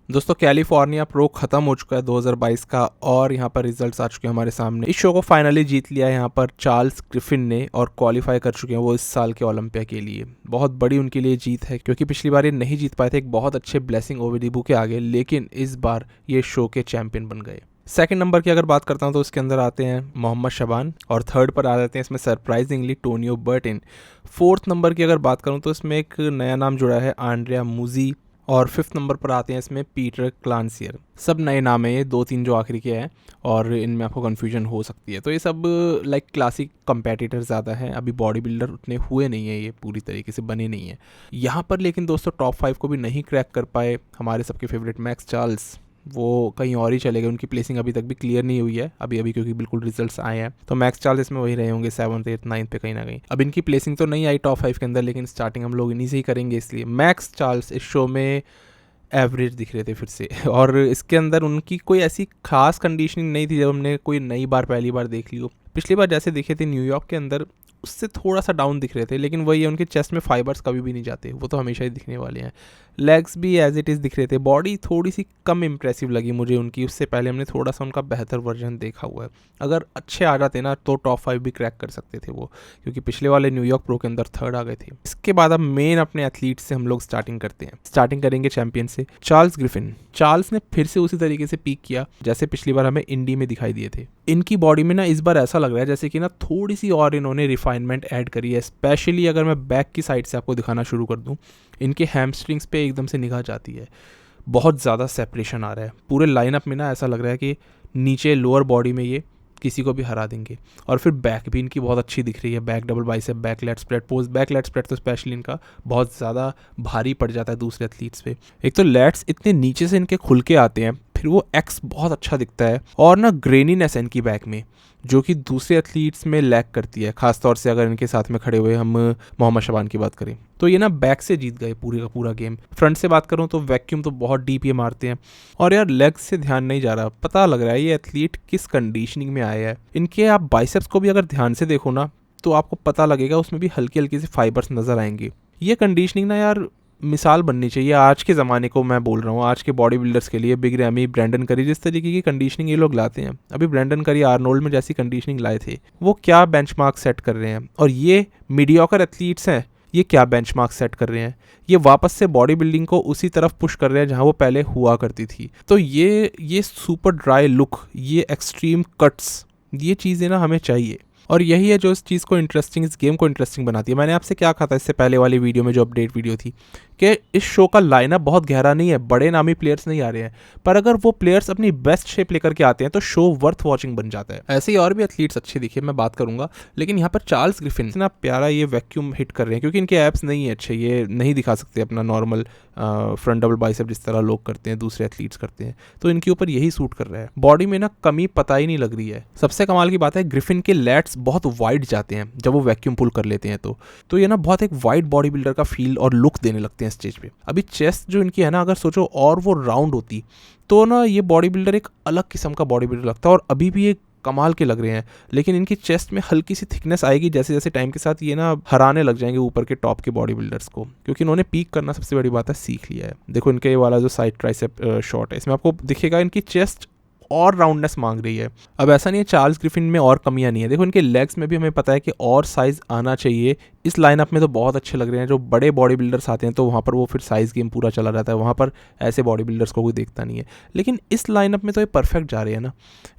दोस्तों California pro खत्म हो चुका है 2022 का और यहाँ पर रिजल्ट्स आ चुके हैं हमारे सामने। इस शो को फाइनली जीत लिया है यहाँ पर चार्ल्स ग्रिफिन ने और क्वालिफाई कर चुके हैं वो इस साल के ओलंपिया के लिए। बहुत बड़ी उनके लिए जीत है क्योंकि पिछली बार ये नहीं जीत पाए थे एक बहुत अच्छे ब्लेसिंग ओवेडिबू के आगे, लेकिन इस बार ये शो के चैंपियन बन गए। सेकंड नंबर की अगर बात करता हूँ तो उसके अंदर आते हैं मोहम्मद शबान और थर्ड पर आ जाते हैं इसमें surprisingly Tonio Bertin. Fourth number की अगर बात करूँ तो इसमें एक नया नाम जुड़ा है आंड्रिया मूजी और फिफ्थ नंबर पर आते हैं इसमें पीटर क्लांसियर। सब नए नाम है ये, दो तीन जो आखिरी के हैं और इनमें आपको कन्फ्यूजन हो सकती है। तो ये सब लाइक क्लासिक कंपेटिटर ज़्यादा हैं, अभी बॉडी बिल्डर उतने हुए नहीं है, ये पूरी तरीके से बने नहीं है यहाँ पर। लेकिन दोस्तों टॉप 5 को भी नहीं क्रैक कर पाए हमारे सबके फेवरेट मैक्स चार्ल्स, वो कहीं और ही चले गए। उनकी प्लेसिंग अभी तक भी क्लियर नहीं हुई है अभी क्योंकि बिल्कुल रिजल्ट्स आए हैं। तो मैक्स चार्ल्स इसमें वही रहे होंगे 7th 8th 9th पे कहीं ना कहीं। अब इनकी प्लेसिंग तो नहीं आई टॉप 5 के अंदर, लेकिन स्टार्टिंग हम लोग इन्हीं से ही करेंगे, इसलिए मैक्स चार्ल्स इस शो में एवरेज दिख रहे थे फिर से और इसके अंदर उनकी कोई ऐसी खास कंडीशनिंग नहीं थी जब हमने कोई नई बार पहली बार देख ली हो। पिछली बार जैसे दिखे थे न्यूयॉर्क के अंदर उससे थोड़ा सा डाउन दिख रहे थे, लेकिन वही है उनके चेस्ट में फाइबर्स कभी भी नहीं जाते, वो तो हमेशा ही दिखने वाले हैं। लेग्स भी एज इट इज़ दिख रहे थे। बॉडी थोड़ी सी कम इंप्रेसिव लगी मुझे उनकी, उससे पहले हमने थोड़ा सा उनका बेहतर वर्जन देखा हुआ है। अगर अच्छे आ जाते ना तो टॉप 5 भी क्रैक कर सकते थे वो, क्योंकि पिछले वाले न्यूयॉर्क प्रो के अंदर थर्ड आ गए थे। इसके बाद अब मेन अपने एथलीट से हम लोग स्टार्टिंग करते हैं। स्टार्टिंग करेंगे चैंपियन से, चार्ल्स ग्रिफिन। चार्ल्स ने फिर से उसी तरीके से पीक किया जैसे पिछली बार हमें इंडी में दिखाई दिए थे। इनकी बॉडी में ना इस बार ऐसा लग रहा है जैसे कि ना थोड़ी सी और इन्होंने रिफाइनमेंट ऐड करी है। स्पेशली अगर मैं बैक की साइड से आपको दिखाना शुरू कर दूं, इनके हैमस्ट्रिंग्स पे एकदम से निगाह जाती है, बहुत ज़्यादा सेपरेशन आ रहा है पूरे लाइनअप में ना। ऐसा लग रहा है कि नीचे लोअर बॉडी में ये किसी को भी हरा देंगे। और फिर बैक भी इनकी बहुत अच्छी दिख रही है, back double bicep, back lat spread pose. Back lat spread तो स्पेशली इनका बहुत ज़्यादा भारी पड़ जाता है दूसरे एथलीट्स पे। एक तो लेट्स इतने नीचे से इनके खुल के आते हैं, फिर वो एक्स बहुत अच्छा दिखता है और ना ग्रेनीनेस है इनकी बैक में जो कि दूसरे एथलीट्स में लैक करती है, खासतौर से अगर इनके साथ में खड़े हुए हम मोहम्मद शबान की बात करें। तो ये ना बैक से जीत गए पूरे का पूरा गेम। फ्रंट से बात करूं तो वैक्यूम तो बहुत डीप ये मारते हैं और यार लेग्स से ध्यान नहीं जा रहा, पता लग रहा है ये एथलीट किस कंडीशनिंग में आया है। इनके आप बाइसेप्स को भी अगर ध्यान से देखो ना तो आपको पता लगेगा उसमें भी हल्की हल्की से फाइबर्स नजर आएंगे। ये कंडीशनिंग ना यार मिसाल बननी चाहिए आज के ज़माने को, मैं बोल रहा हूँ आज के बॉडी बिल्डर्स के लिए। बिग रैमी, ब्रैंडन करी, जिस तरीके की कंडीशनिंग ये लोग लाते हैं, अभी ब्रैंडन करी आर्नोल्ड में जैसी कंडीशनिंग लाए थे, वो क्या बेंचमार्क सेट कर रहे हैं। और ये मीडियोकर एथलीट्स हैं, ये क्या बेंचमार्क सेट कर रहे हैं। ये वापस से बॉडी बिल्डिंग को उसी तरफ पुश कर रहे हैं जहाँ वो पहले हुआ करती थी। तो ये सुपर ड्राई लुक, ये एक्सट्रीम कट्स, ये चीज़ें ना हमें चाहिए और यही है जो इस चीज़ को इंटरेस्टिंग, इस गेम को इंटरेस्टिंग बनाती है। मैंने आपसे क्या कहा था इससे पहले वाली वीडियो में, जो अपडेट वीडियो थी, कि इस शो का लाइनअप बहुत गहरा नहीं है, बड़े नामी प्लेयर्स नहीं आ रहे हैं, पर अगर वो प्लेयर्स अपनी बेस्ट शेप लेकर के आते हैं तो शो वर्थ वॉचिंग बन जाता है। ऐसे ही और भी एथलीट्स अच्छे दिखे, मैं बात करूंगा, लेकिन यहाँ पर चार्ल्स ग्रिफिन इतना प्यारा ये वैक्यूम हिट कर रहे हैं क्योंकि इनके एप्स नहीं है अच्छे, ये नहीं दिखा सकते अपना नॉर्मल फ्रंट डबल बाइसेप जिस तरह लोग करते हैं, दूसरे एथलीट्स करते हैं। तो इनके ऊपर यही सूट कर रहा है, बॉडी में ना कमी पता ही नहीं लग रही है। सबसे कमाल की बात है ग्रिफिन के लैट्स बहुत वाइड जाते हैं जब वो वैक्यूम पुल कर लेते हैं, तो ये ना बहुत एक वाइड बॉडी बिल्डर का फील और लुक देने लगते हैं स्टेज पे। अभी चेस्ट जो इनकी है ना, अगर सोचो और वो राउंड होती तो ना ये बॉडी बिल्डर एक अलग किस्म का बॉडी बिल्डर लगता है और अभी भी ये कमाल के लग रहे हैं। लेकिन इनकी चेस्ट में हल्की सी थिकनेस आएगी जैसे जैसे टाइम के साथ, ये ना हराने लग जाएंगे ऊपर के टॉप के बॉडी बिल्डर्स को, क्योंकि इन्होंने पीक करना सबसे बड़ी बात है सीख लिया है। देखो इनके ये वाला जो साइड ट्राइसेप शॉट है, इसमें आपको दिखेगा इनकी चेस्ट और राउंडनेस मांग रही है। अब ऐसा नहीं है चार्ल्स ग्रिफिन में और कमियां नहीं है, देखो इनके लेग्स में भी हमें पता है कि और साइज आना चाहिए। इस लाइनअप में तो बहुत अच्छे लग रहे हैं। जो बड़े बॉडी बिल्डर्स आते हैं तो वहाँ पर वो फिर साइज गेम पूरा चला रहता है, वहाँ पर ऐसे बॉडी बिल्डर्स को कोई देखता नहीं है। लेकिन इस लाइनअप में तो ये परफेक्ट जा रहे हैं ना,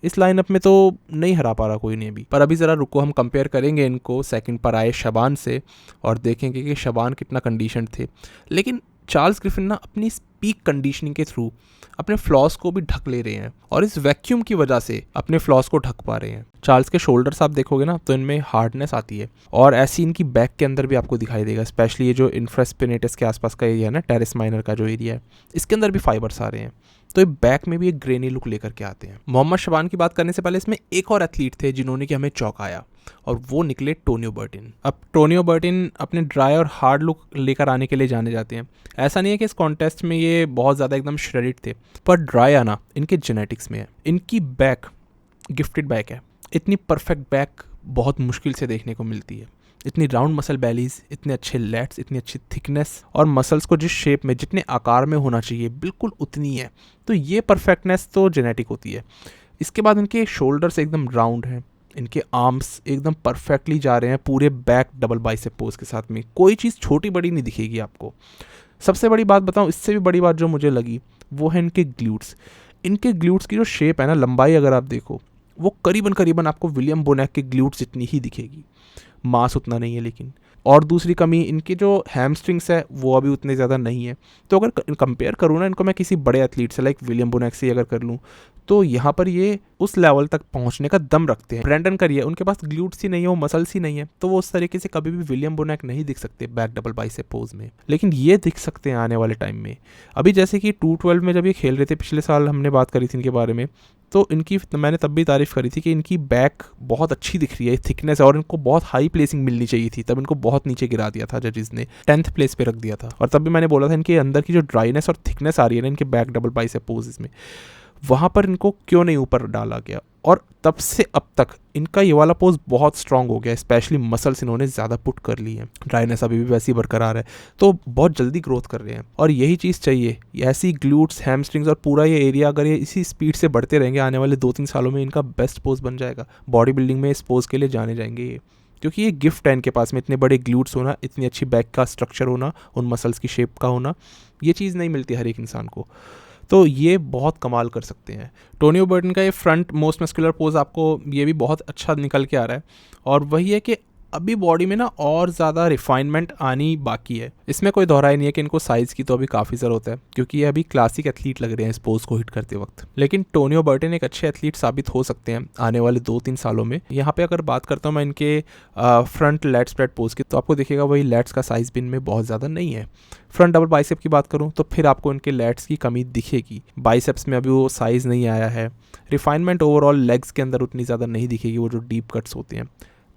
इस लाइनअप में तो नहीं हरा पा रहा कोई नहीं अभी। पर अभी ज़रा रुको, हम कंपेयर करेंगे इनको सेकंड पर आए शबान से और देखेंगे कि शबान कितना कंडीशन थे। लेकिन चार्ल्स ग्रिफिन ना अपनी पीक कंडीशनिंग के थ्रू अपने फ्लॉस को भी ढक ले रहे हैं और इस वैक्यूम की वजह से अपने फ्लॉस को ढक पा रहे हैं। चार्ल्स के शोल्डर्स आप देखोगे ना तो इनमें हार्डनेस आती है और ऐसी इनकी बैक के अंदर भी आपको दिखाई देगा, स्पेशली ये जो इंफ्रास्पिनेटस के आसपास का एरिया है ना, टेरेस माइनर का जो एरिया है, इसके अंदर भी फाइबर्स आ रहे हैं। तो ये बैक में भी एक ग्रेनी लुक लेकर के आते हैं। मोहम्मद शबान की बात करने से पहले इसमें एक और एथलीट थे जिन्होंने कि हमें चौंकाया और वो निकले टोनियो बर्टिन। अब टोनियो बर्टिन अपने ड्राई और हार्ड लुक लेकर आने के लिए जाने जाते हैं। ऐसा नहीं है कि इस कॉन्टेस्ट में ये बहुत ज़्यादा एकदम श्रेडिड थे, पर ड्राई आना इनके जेनेटिक्स में है। इनकी बैक गिफ्टेड बैक है, इतनी परफेक्ट बैक बहुत मुश्किल से देखने को मिलती है। इतनी राउंड मसल बैलीज, इतने अच्छे लेट्स, इतनी अच्छी थिकनेस और मसल्स को जिस शेप में जितने आकार में होना चाहिए बिल्कुल उतनी है। तो ये परफेक्टनेस तो जेनेटिक होती है। इसके बाद इनके शोल्डर्स एकदम राउंड हैं, इनके आर्म्स एकदम परफेक्टली जा रहे हैं पूरे बैक डबल बाइसेप पोज के साथ में, कोई चीज़ छोटी बड़ी नहीं दिखेगी आपको। सबसे बड़ी बात बताऊं, इससे भी बड़ी बात जो मुझे लगी वो है इनके ग्लूट्स। इनके ग्लूट्स की जो शेप है ना, लंबाई अगर आप देखो वो करीबन करीबन आपको विलियम बोनैक के ग्लूट्स जितनी ही दिखेगी। मास उतना नहीं है लेकिन। और दूसरी कमी, इनके जो हैमस्ट्रिंग्स है वो अभी उतने ज़्यादा नहीं है। तो अगर कंपेयर करूँ ना इनको मैं किसी बड़े एथलीट से, लाइक विलियम बोनैक से अगर कर लूँ, तो यहाँ पर ये उस लेवल तक पहुँचने का दम रखते हैं। ब्रेंडन करिए, उनके पास ग्लूट्स ही नहीं है, वो मसल्स ही नहीं है, तो वो उस तरीके से कभी भी विलियम बोनैक नहीं दिख सकते बैक डबल बाइसेप पोज में, लेकिन ये दिख सकते हैं आने वाले टाइम में। अभी जैसे कि 212 में जब ये खेल रहे थे पिछले साल, हमने बात करी थी इनके बारे में, तो इनकी मैंने तब भी तारीफ़ करी थी कि इनकी बैक बहुत अच्छी दिख रही है, थिकनेस, और इनको बहुत हाई प्लेसिंग मिलनी चाहिए थी। तब इनको बहुत नीचे गिरा दिया था जजेस ने, 10th प्लेस पे रख दिया था। और तब भी मैंने बोला था इनके अंदर की जो ड्राइनेस और थिकनेस आ रही है ना इनके बैक डबल बाइसेप पोजेस में, वहाँ पर इनको क्यों नहीं ऊपर डाला गया। और तब से अब तक इनका ये वाला पोज बहुत स्ट्रांग हो गया, स्पेशली मसल्स इन्होंने ज़्यादा पुट कर ली है, ड्राइनेस अभी भी वैसी बरकरार है, तो बहुत जल्दी ग्रोथ कर रहे हैं। और यही चीज़ चाहिए, ऐसी ग्लूट्स, हैमस्ट्रिंग्स और पूरा ये एरिया अगर ये इसी स्पीड से बढ़ते रहेंगे आने वाले 2-3 सालों में, इनका बेस्ट पोज बन जाएगा। बॉडी बिल्डिंग में इस पोज के लिए जाने जाएंगे ये, क्योंकि ये गिफ्ट है इनके पास में, इतने बड़े ग्लूट्स होना, इतनी अच्छी बैक का स्ट्रक्चर होना, उन मसल्स की शेप का होना, ये चीज़ नहीं मिलती हर एक इंसान को। तो ये बहुत कमाल कर सकते हैं। टोनी बर्टन का ये फ्रंट मोस्ट मस्कुलर पोज आपको ये भी बहुत अच्छा निकल के आ रहा है, और वही है कि अभी बॉडी में ना और ज़्यादा रिफाइनमेंट आनी बाकी है। इसमें कोई दोहराई नहीं है कि इनको साइज़ की तो अभी काफ़ी ज़रूरत है, क्योंकि ये अभी क्लासिक एथलीट लग रहे हैं इस पोज को हिट करते वक्त। लेकिन टोनी बर्टन एक अच्छे एथलीट साबित हो सकते हैं आने वाले 2-3 सालों में। यहाँ पे अगर बात करता हूँ मैं इनके फ्रंट लैट स्प्रेड पोज की, तो आपको दिखेगा वही लैट्स का साइज़ भी इनमें बहुत ज़्यादा नहीं है। फ्रंट डबल बाइसेप की बात करूँ तो फिर आपको इनके लैट्स की कमी दिखेगी, बाइसेप्स में अभी वो साइज़ नहीं आया है, रिफाइनमेंट ओवरऑल लेग्स के अंदर उतनी ज़्यादा नहीं दिखेगी, वो जो डीप कट्स होते हैं।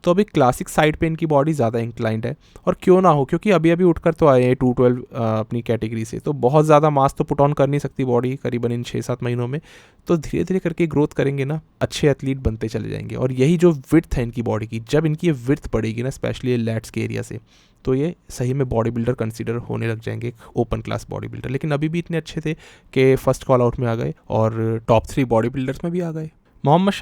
तो अभी क्लासिक साइड पे इनकी बॉडी ज़्यादा इंक्लाइंड है, और क्यों ना हो, क्योंकि अभी अभी उठकर तो आए हैं 212 अपनी कैटेगरी से, तो बहुत ज़्यादा मास तो पुट ऑन कर नहीं सकती बॉडी करीबन इन 6-7 महीनों में। तो धीरे धीरे करके ग्रोथ करेंगे ना, अच्छे एथलीट बनते चले जाएंगे। और यही जो विड्थ है इनकी बॉडी की, जब इनकी ये विड्थ बढ़ेगी ना, स्पेशली लैट्स के एरिया से, तो ये सही में बॉडी बिल्डर कंसीडर होने लग जाएंगे, एक ओपन क्लास बॉडी बिल्डर। लेकिन अभी भी इतने अच्छे थे कि फर्स्ट कॉल आउट में आ गए और टॉप 3 बॉडी बिल्डर्स में भी आ गए। मोहम्मद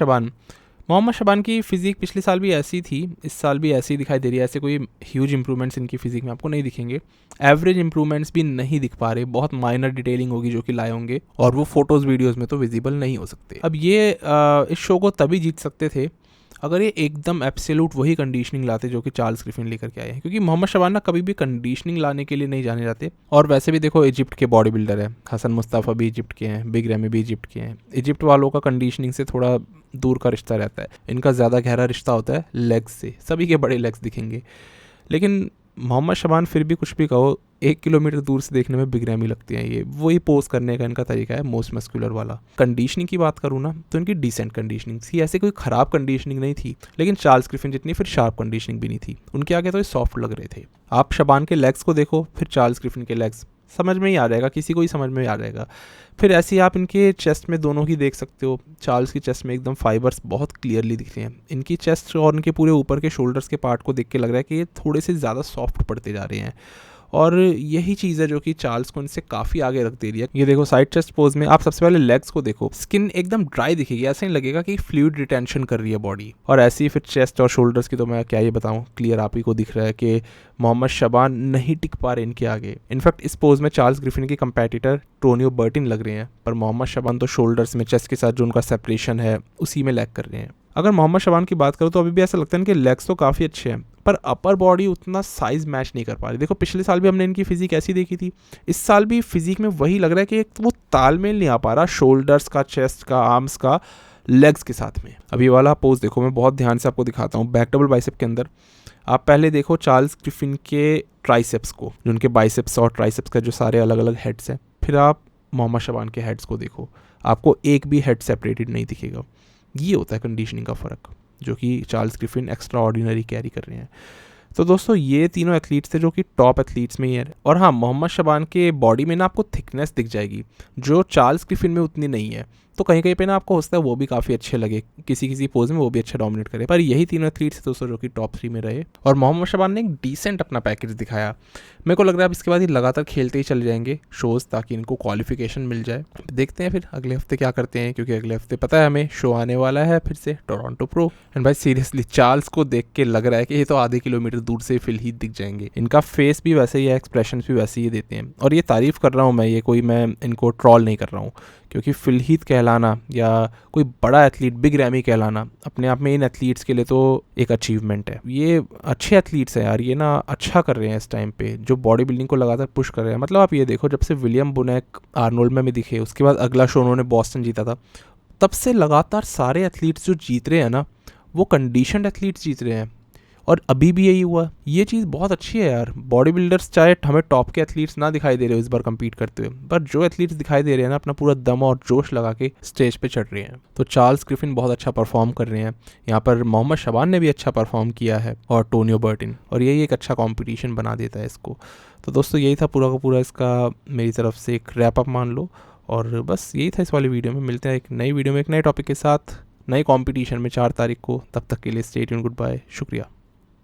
शबान की फ़िज़िक पिछले साल भी ऐसी थी, इस साल भी ऐसी दिखाई दे रही है। ऐसे कोई ह्यूज इंप्रूवमेंट्स इनकी फ़िज़िक में आपको नहीं दिखेंगे, एवरेज इंप्रूवमेंट्स भी नहीं दिख पा रहे, बहुत माइनर डिटेलिंग होगी जो कि लाए होंगे, और वो फोटोज़ वीडियोज़ में तो विजिबल नहीं हो सकते। अब ये इस शो को तभी जीत सकते थे अगर ये एकदम एब्सोल्यूट वही कंडीशनिंग लाते जो कि चार्ल्स ग्रिफिन लेकर के आए हैं, क्योंकि मोहम्मद शबान ना कभी भी कंडीशनिंग लाने के लिए नहीं जाने जाते। और वैसे भी देखो, इजिप्ट के बॉडी बिल्डर है, हसन मुस्तफ़ा भी इजिप्ट के हैं, बिग रैमी भी इजिप्ट के हैं। इजिप्ट वालों का कंडीशनिंग से थोड़ा दूर का रिश्ता रहता है, इनका ज़्यादा गहरा रिश्ता होता है लेग्स से। सभी के बड़े लेग्स दिखेंगे, लेकिन मोहम्मद शबान फिर भी कुछ भी कहो 1 किलोमीटर दूर से देखने में बिग रैमी लगती हैं। ये वही पोज करने का इनका तरीका है, मोस्ट मस्कुलर वाला। कंडीशनिंग की बात करूँ ना, तो इनकी डिसेंट कंडीशनिंग थी, ऐसे कोई ख़राब कंडीशनिंग नहीं थी, लेकिन चार्ल्स ग्रिफिन जितनी फिर शार्प कंडीशनिंग भी नहीं थी। उनके आगे तो ये सॉफ्ट लग रहे थे। आप शबान के लेग्स को देखो, फिर चार्ल्स ग्रिफिन के लेग्स, समझ में ही आ जाएगा, किसी को ही समझ में आ जाएगा। फिर ऐसे ही आप इनके चेस्ट में दोनों की देख सकते हो। चार्ल्स की चेस्ट में एकदम फाइबर्स बहुत क्लियरली दिख रहे हैं। इनकी चेस्ट और इनके पूरे ऊपर के शोल्डर्स के पार्ट को देख के लग रहा है कि ये थोड़े से ज़्यादा सॉफ्ट पड़ते जा रहे हैं, और यही चीज़ है जो कि चार्ल्स को इनसे काफ़ी आगे रख दे रही है। ये देखो साइड चेस्ट पोज में आप सबसे पहले लेग्स को देखो, स्किन एकदम ड्राई दिखेगी, ऐसा नहीं लगेगा कि फ्लूइड रिटेंशन कर रही है बॉडी। और ऐसे ही फिर चेस्ट और शोल्डर्स की तो मैं क्या ये बताऊँ, क्लियर आप ही को दिख रहा है कि मोहम्मद शबान नहीं टिक पा रहे इनके आगे। इनफैक्ट इस पोज में चार्ल्स ग्रिफिन के कंपेटिटर टोनी बर्टन लग रहे हैं, पर मोहम्मद शबान तो शोल्डर्स में, चेस्ट के साथ जो उनका सेपरेशन है उसी में लैग कर रहे हैं। अगर मोहम्मद शबान की बात करूँ तो अभी भी ऐसा लगता है कि लेग्स तो काफ़ी अच्छे हैं, पर अपर बॉडी उतना साइज मैच नहीं कर पा रही। देखो पिछले साल भी हमने इनकी फिजिक ऐसी देखी थी, इस साल भी फिजिक में वही लग रहा है कि एक वो तालमेल नहीं आ पा रहा शोल्डर्स का, चेस्ट का, आर्म्स का, लेग्स के साथ में। अब ये वाला पोज देखो, मैं बहुत ध्यान से आपको दिखाता हूँ। बैक डबल बाइसेप के अंदर आप पहले देखो चार्ल्स ग्रिफिन के ट्राइसेप्स को, जो उनके बाइसेप्स और ट्राइसेप्स का जो सारे अलग अलग हेड्स हैं। फिर आप मोहम्मद शबान के हेड्स को देखो, आपको एक भी हेड सेपरेटेड नहीं दिखेगा। ये होता है कंडीशनिंग का फ़र्क, जो कि Charles Griffin extra ordinary carry कर रहे हैं। तो दोस्तों ये तीनों एथलीट्स थे जो कि टॉप एथलीट्स में ही है। और हाँ, मोहम्मद शबान के बॉडी में ना आपको थिकनेस दिख जाएगी, जो चार्ल्स ग्रिफिन में उतनी नहीं है। तो कहीं कहीं पे ना आपको हो सकता है वो भी काफ़ी अच्छे लगे, किसी किसी पोज में वो भी अच्छा डोमिनेट करे। पर यही तीनों एथलीट्स दोस्तों जो कि टॉप 3 में रहे, और मोहम्मद शबान ने एक डिसेंट अपना पैकेज दिखाया। मेरे को लग रहा है अब इसके बाद ये लगातार खेलते ही चल जाएंगे शोज़, ताकि इनको क्वालिफिकेशन मिल जाए। देखते हैं फिर अगले हफ्ते क्या करते हैं, क्योंकि अगले हफ्ते पता है हमें शो आने वाला है फिर से, टोरंटो प्रो। एंड भाई सीरियसली चार्ल्स को देख के लग रहा है कि ये तो आधे किलोमीटर दूर से फिल ही दिख जाएंगे। इनका फेस भी वैसे ही है, एक्सप्रेशन भी वैसे ही देते हैं। और ये तारीफ़ कर रहा हूँ मैं इनको ट्रॉल नहीं कर रहा हूँ, क्योंकि फिलहीत कहलाना या कोई बड़ा एथलीट, बिग रैमी कहलाना अपने आप में इन एथलीट्स के लिए तो एक अचीवमेंट है। ये अच्छे एथलीट्स हैं यार, ये ना अच्छा कर रहे हैं इस टाइम पे, जो बॉडी बिल्डिंग को लगातार पुश कर रहे हैं। मतलब आप ये देखो, जब से विलियम बुनेक आर्नोल्ड में दिखे, उसके बाद अगला शो उन्होंने बॉस्टन जीता था, तब से लगातार सारे एथलीट्स जो जीत रहे हैं ना, वो कंडीशनड एथलीट्स जीत रहे हैं। और अभी भी यही हुआ। ये चीज़ बहुत अच्छी है यार। बॉडी बिल्डर्स चाहे हमें टॉप के एथलीट्स ना दिखाई दे रहे हो इस बार कम्पीट करते हुए, पर जो एथलीट्स दिखाई दे रहे हैं ना, अपना पूरा दम और जोश लगा के स्टेज पे चढ़ रहे हैं। तो चार्ल्स ग्रिफिन बहुत अच्छा परफॉर्म कर रहे हैं यहाँ पर, मोहम्मद शबान ने भी अच्छा परफॉर्म किया है, और टोनियो बर्टिन, और यही एक अच्छा कॉम्पिटिशन बना देता है इसको। तो दोस्तों यही था पूरा का पूरा इसका मेरी तरफ से एक रैप अप मान लो, और बस यही था इस वाली वीडियो में। मिलते हैं एक नई वीडियो में एक नए टॉपिक के साथ, नए कॉम्पिटिशन में 4 तारीख को। तब तक के लिए स्टे ट्यून्ड, गुड बाय, शुक्रिया।